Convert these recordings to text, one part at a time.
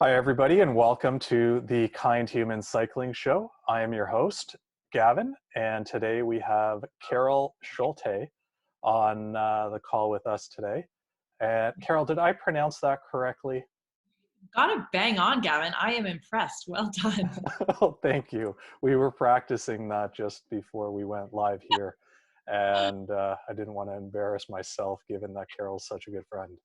Hi, everybody, and welcome to the KindHuman Cycling Show. I am your host, Gavin, and today we have Carol Schulte on the call with us today. And Carol, did I pronounce that correctly? Got it bang on, Gavin. I am impressed. Well done. Oh, thank you. We were practicing that just before we went live here, and I didn't want to embarrass myself given that Carol's such a good friend.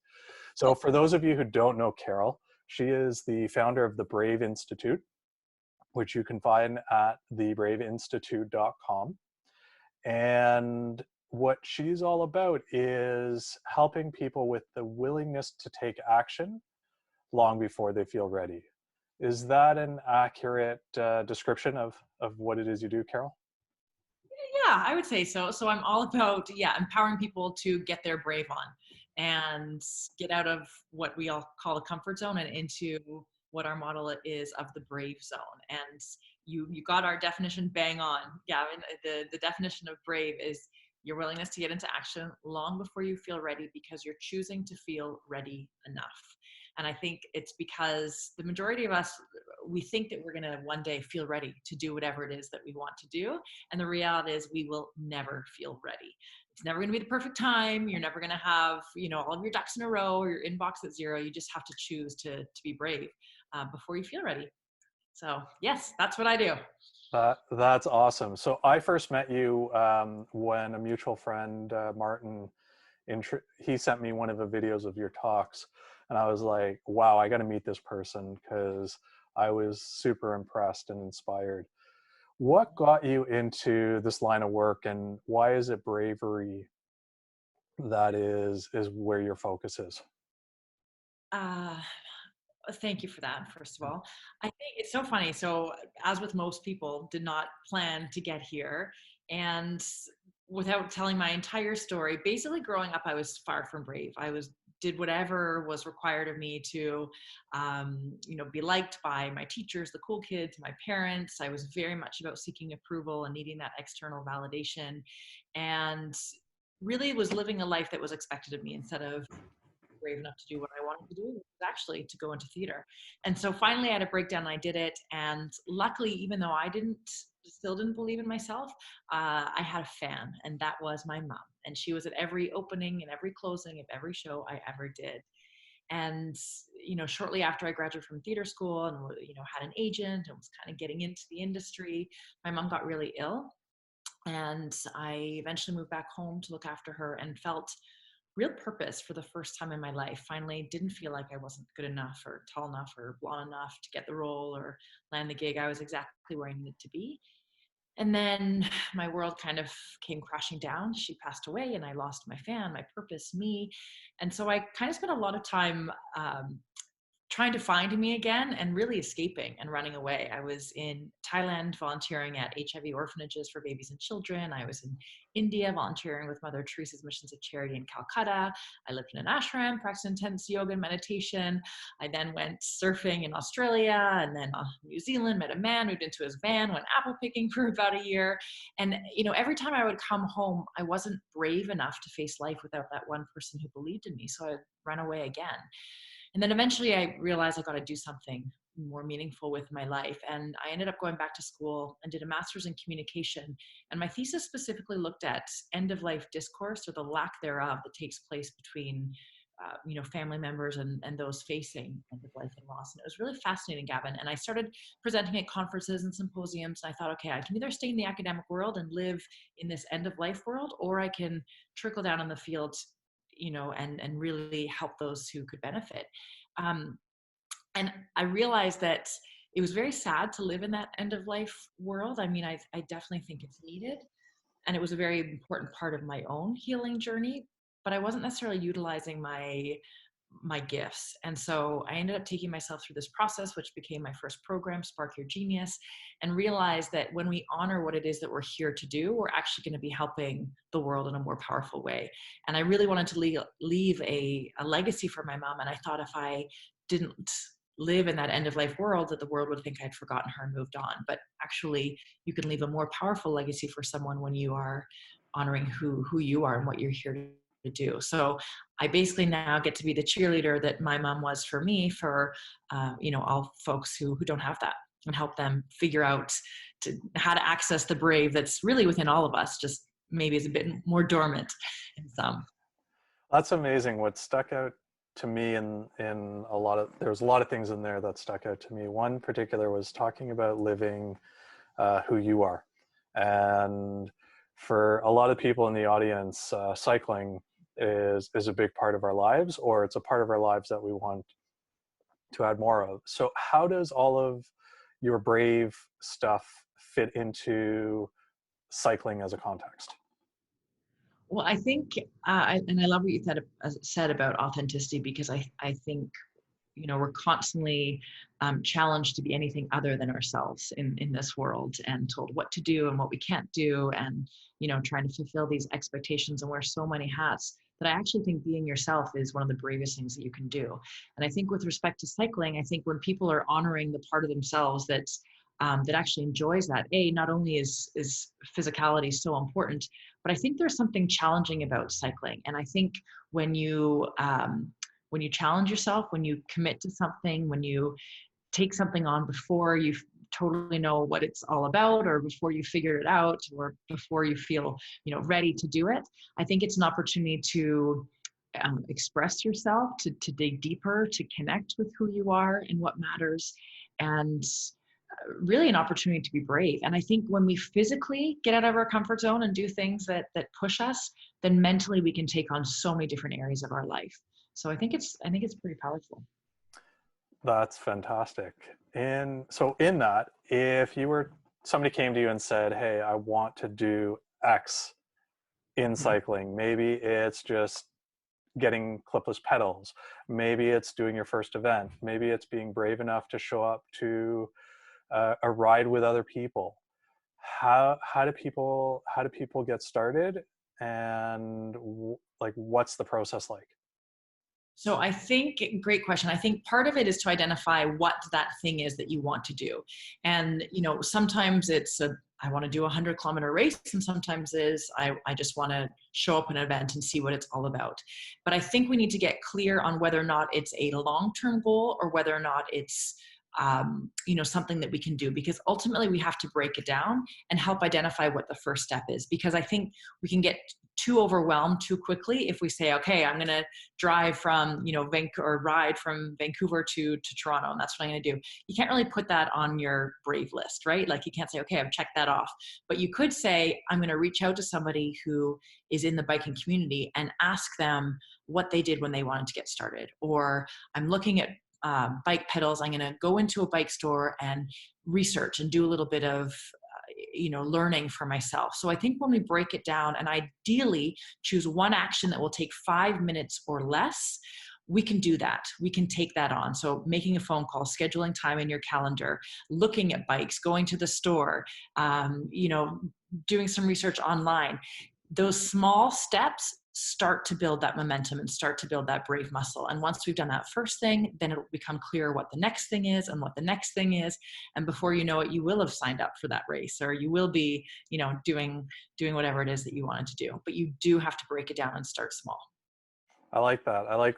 So for those of you who don't know Carol, she is the founder of the Brāv Institute, which you can find at thebravinstitute.com. And what she's all about is helping people with the willingness to take action long before they feel ready. Is that an accurate description of what it is you do, Carol? Yeah, I would say so. So I'm all about, empowering people to get their brave on and get out of what we all call a comfort zone and into what our model is of the brave zone. And you got our definition bang on, Gavin. The definition of brave is your willingness to get into action long before you feel ready because you're choosing to feel ready enough. And I think it's because the majority of us, we think that we're going to one day feel ready to do whatever it is that we want to do. And the reality is we will never feel ready. It's never going to be the perfect time. You're never going to have, all of your ducks in a row or your inbox at zero. You just have to choose to be brave before you feel ready. So yes, that's what I do. That's awesome. So I first met you when a mutual friend, Martin, he sent me one of the videos of your talks, and I was like, wow, I got to meet this person because I was super impressed and inspired. What got you into this line of work, and why is it bravery that is where your focus is? Uh, Thank you for that, first of all. I think it's so funny. So, as with most people, did not plan to get here. And without telling my entire story, basically growing up, I was far from brave. Did whatever was required of me to, be liked by my teachers, the cool kids, my parents. I was very much about seeking approval and needing that external validation, and really was living a life that was expected of me instead of brave enough to do what I wanted to do, was actually to go into theater. And so finally I had a breakdown and I did it. And luckily, even though I still didn't believe in myself, I had a fan, and that was my mom. And she was at every opening and every closing of every show I ever did. And, shortly after I graduated from theater school and, had an agent and was kind of getting into the industry, my mom got really ill. And I eventually moved back home to look after her and felt real purpose for the first time in my life. Finally, didn't feel like I wasn't good enough or tall enough or blonde enough to get the role or land the gig. I was exactly where I needed to be. And then my world kind of came crashing down. She passed away and I lost my fan, my purpose, me. And so I kind of spent a lot of time trying to find me again and really escaping and running away. I was in Thailand volunteering at HIV orphanages for babies and children. I was in India volunteering with Mother Teresa's Missions of Charity in Calcutta. I lived in an ashram, practiced intense yoga and meditation. I then went surfing in Australia and then New Zealand, met a man, moved into his van, went apple picking for about a year. And, every time I would come home, I wasn't brave enough to face life without that one person who believed in me. So I'd run away again. And then eventually I realized I got to do something more meaningful with my life. And I ended up going back to school and did a master's in communication. And my thesis specifically looked at end of life discourse, or the lack thereof, that takes place between family members and those facing end of life and loss. And it was really fascinating, Gavin. And I started presenting at conferences and symposiums. And I thought, okay, I can either stay in the academic world and live in this end of life world, or I can trickle down in the field, and really help those who could benefit. Um, and I realized that it was very sad to live in that end of life world. I mean, I definitely think it's needed. And it was a very important part of my own healing journey, but I wasn't necessarily utilizing my gifts. And so I ended up taking myself through this process, which became my first program, Spark Your Genius, and realized that when we honor what it is that we're here to do, we're actually going to be helping the world in a more powerful way. And I really wanted to leave a legacy for my mom. And I thought if I didn't live in that end of life world, that the world would think I'd forgotten her and moved on. But actually, you can leave a more powerful legacy for someone when you are honoring who you are and what you're here to do. So I basically now get to be the cheerleader that my mom was for me, for, all folks who don't have that, and help them figure out how to access the brave that's really within all of us, just maybe is a bit more dormant in some. That's amazing. What stuck out to me there's a lot of things in there that stuck out to me. One particular was talking about living who you are. And for a lot of people in the audience, cycling is a big part of our lives, or it's a part of our lives that we want to add more of. So how does all of your brave stuff fit into cycling as a context? Well, I think, and I love what you said about authenticity, because I think, we're constantly challenged to be anything other than ourselves in this world, and told what to do and what we can't do, and, trying to fulfill these expectations and wear so many hats, that I actually think being yourself is one of the bravest things that you can do. And I think with respect to cycling, I think when people are honoring the part of themselves that actually enjoys that, not only is physicality so important, but I think there's something challenging about cycling. And I think when you challenge yourself, when you commit to something, when you take something on before you totally know what it's all about, or before you figure it out, or before you feel ready to do it, I think it's an opportunity to express yourself, to dig deeper, to connect with who you are and what matters, and really an opportunity to be brave. And I think when we physically get out of our comfort zone and do things that push us, then mentally we can take on so many different areas of our life. So I think it's pretty powerful. That's fantastic. And so in that, if somebody came to you and said, hey, I want to do X in cycling, maybe it's just getting clipless pedals, maybe it's doing your first event, maybe it's being brave enough to show up to a ride with other people. How do people get started, and what's the process like? So I think, great question. I think part of it is to identify what that thing is that you want to do. And, sometimes it's I want to do a 100-kilometer race, and sometimes I just want to show up at an event and see what it's all about. But I think we need to get clear on whether or not it's a long-term goal, or whether or not it's something that we can do, because ultimately we have to break it down and help identify what the first step is. Because I think we can get too overwhelmed too quickly if we say, okay, I'm going to drive from, or ride from Vancouver to Toronto, and that's what I'm going to do. You can't really put that on your brave list, right? Like, you can't say, okay, I've checked that off. But you could say, I'm going to reach out to somebody who is in the biking community and ask them what they did when they wanted to get started. Or I'm looking at bike pedals. I'm going to go into a bike store and research and do a little bit of learning for myself. So I think when we break it down and ideally choose one action that will take 5 minutes or less, we can do that. We can take that on. So making a phone call, scheduling time in your calendar, looking at bikes, going to the store, doing some research online. Those small steps start to build that momentum and start to build that brave muscle. And once we've done that first thing, then it'll become clear what the next thing is and what the next thing is. And before you know it, you will have signed up for that race, or you will be, doing whatever it is that you wanted to do. But you do have to break it down and start small. I like that. I like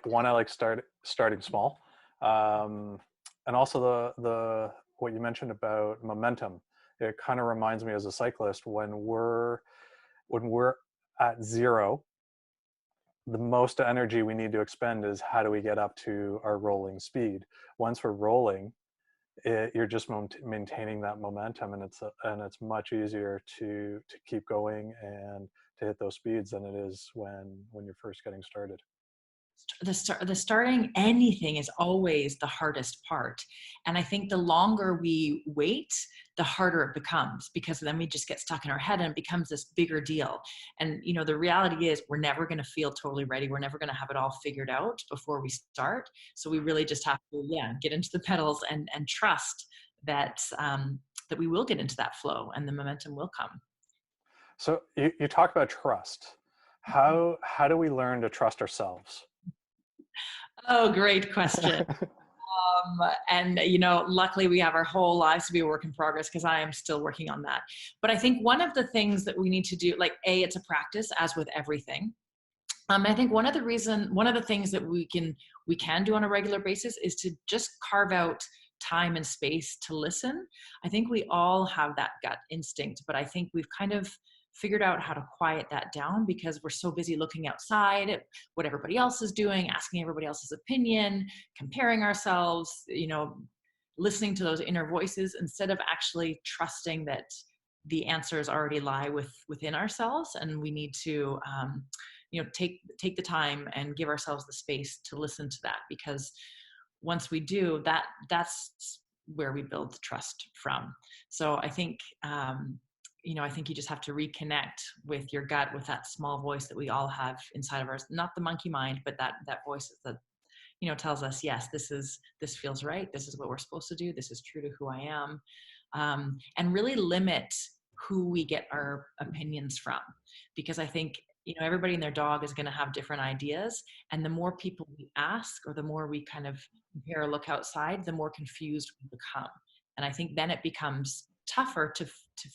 starting small. And also the what you mentioned about momentum. It kind of reminds me as a cyclist, when we're at zero, the most energy we need to expend is how do we get up to our rolling speed. Once we're rolling, you're just maintaining that momentum, and it's much easier to keep going and to hit those speeds than it is when you're first getting started. The starting anything is always the hardest part. And I think the longer we wait, the harder it becomes, because then we just get stuck in our head and it becomes this bigger deal. And, the reality is we're never going to feel totally ready. We're never going to have it all figured out before we start. So we really just have to, get into the pedals and trust that, that we will get into that flow and the momentum will come. So you talk about trust. How do we learn to trust ourselves? Oh, great question. And, luckily we have our whole lives to be a work in progress, because I am still working on that. But I think one of the things that we need to do, it's a practice, as with everything. I think one of the things that we can do on a regular basis is to just carve out time and space to listen. I think we all have that gut instinct, but I think we've kind of figured out how to quiet that down because we're so busy looking outside at what everybody else is doing, asking everybody else's opinion, comparing ourselves, listening to those inner voices instead of actually trusting that the answers already lie within ourselves, and we need to take the time and give ourselves the space to listen to that, because once we do that, that's where we build the trust from. So I think I think you just have to reconnect with your gut, with that small voice that we all have inside of us, not the monkey mind, but that voice that tells us, yes, this feels right, this is what we're supposed to do, this is true to who I am. And really limit who we get our opinions from, because I think everybody and their dog is going to have different ideas, and the more people we ask, or the more we kind of compare or look outside, the more confused we become. And I think then it becomes tougher to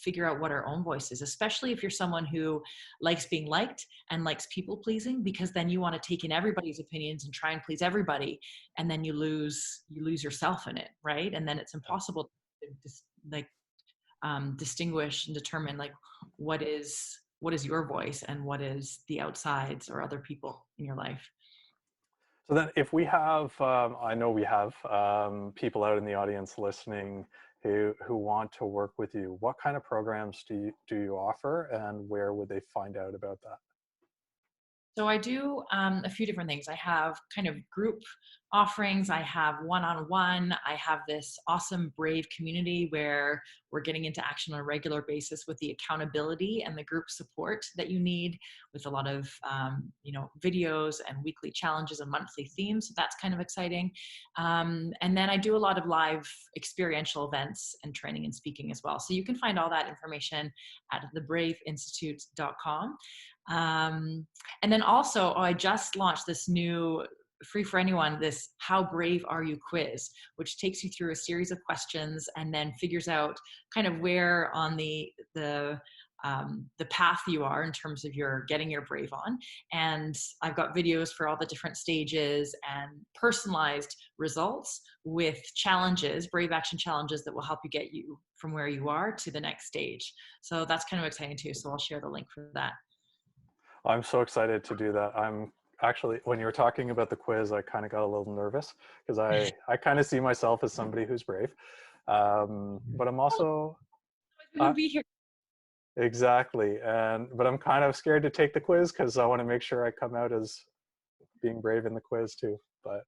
figure out what our own voice is, especially if you're someone who likes being liked and likes people pleasing, because then you want to take in everybody's opinions and try and please everybody, and then you lose yourself in it, right? And then it's impossible to distinguish and determine what is your voice and what is the outsides or other people in your life. So then if we have, I know we have people out in the audience listening who want to work with you, what kind of programs do you offer, and where would they find out about that? So I do a few different things. I have kind of group offerings. I have one-on-one. I have this awesome Brave community where we're getting into action on a regular basis with the accountability and the group support that you need, with a lot of videos and weekly challenges and monthly themes. So that's kind of exciting. And then I do a lot of live experiential events and training and speaking as well. So you can find all that information at thebraavinstitute.com. And then also, I just launched this new free for anyone, this How Brave Are You quiz, which takes you through a series of questions and then figures out kind of where on the path you are in terms of your getting your Brave on. And I've got videos for all the different stages and personalized results with challenges, Brave action challenges that will help you get you from where you are to the next stage. So that's kind of exciting too. So I'll share the link for that. I'm so excited to do that. I'm actually, when you were talking about the quiz, I kind of got a little nervous because I kind of see myself as somebody who's brave. But I'm also, Be here. exactly. But I'm kind of scared to take the quiz because I want to make sure I come out as being brave in the quiz too. But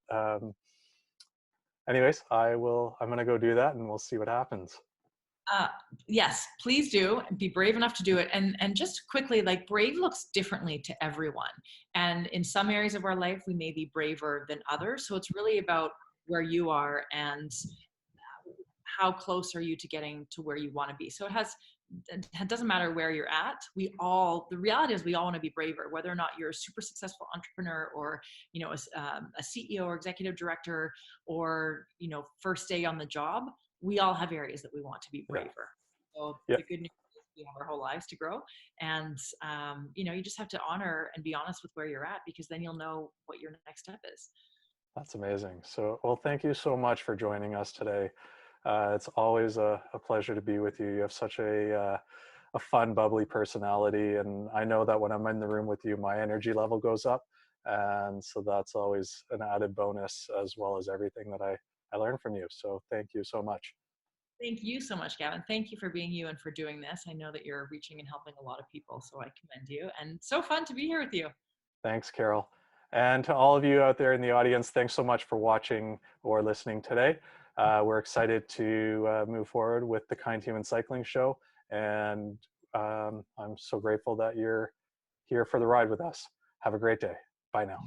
anyways, I'm going to go do that and we'll see what happens. Yes, please do be brave enough to do it. And just quickly, brave looks differently to everyone. And in some areas of our life, we may be braver than others. So it's really about where you are and how close are you to getting to where you want to be. So it doesn't matter where you're at. The reality is we all want to be braver, whether or not you're a super successful entrepreneur or, a CEO or executive director or, first day on the job. We all have areas that we want to be braver. So the good news is we have our whole lives to grow. And, you just have to honor and be honest with where you're at, because then you'll know what your next step is. That's amazing. So, well, thank you so much for joining us today. It's always a pleasure to be with you. You have such a fun, bubbly personality. And I know that when I'm in the room with you, my energy level goes up. And so that's always an added bonus, as well as everything that I learned from you. So thank you so much. Thank you so much, Gavin. Thank you for being you and for doing this. I know that you're reaching and helping a lot of people, so I commend you. And so fun to be here with you. Thanks, Carol. And to all of you out there in the audience, thanks so much for watching or listening today. We're excited to move forward with the KindHuman Cycling Show. And I'm so grateful that you're here for the ride with us. Have a great day. Bye now.